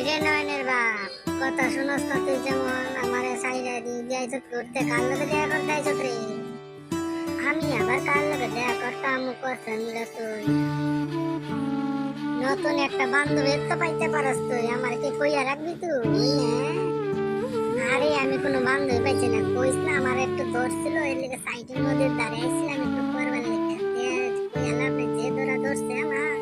কিরে নয়নের বাপ, কথা শুনস না তুই? যেমন আমারে সাইডা দিয়ে যাইছত করতে, কার লগে দেখা করতে আইছত রে? আমি আবার কার লগে দেখা করতাম করছেন রে তুই? নতুন একটা বান্ধবীর তো পাইতে পারস তুই, আমার কি কইয়া রাখবি তুই? আরে আমি কোনো বান্ধবী পাইছি না, কইস না আমার একটু ধরছিল, এর লিগে সাইডে নদীর ধারে আইছিলাম একটু করবার লিগে। কইয়া লাভ নেই, যে ধরা ধরছে আমার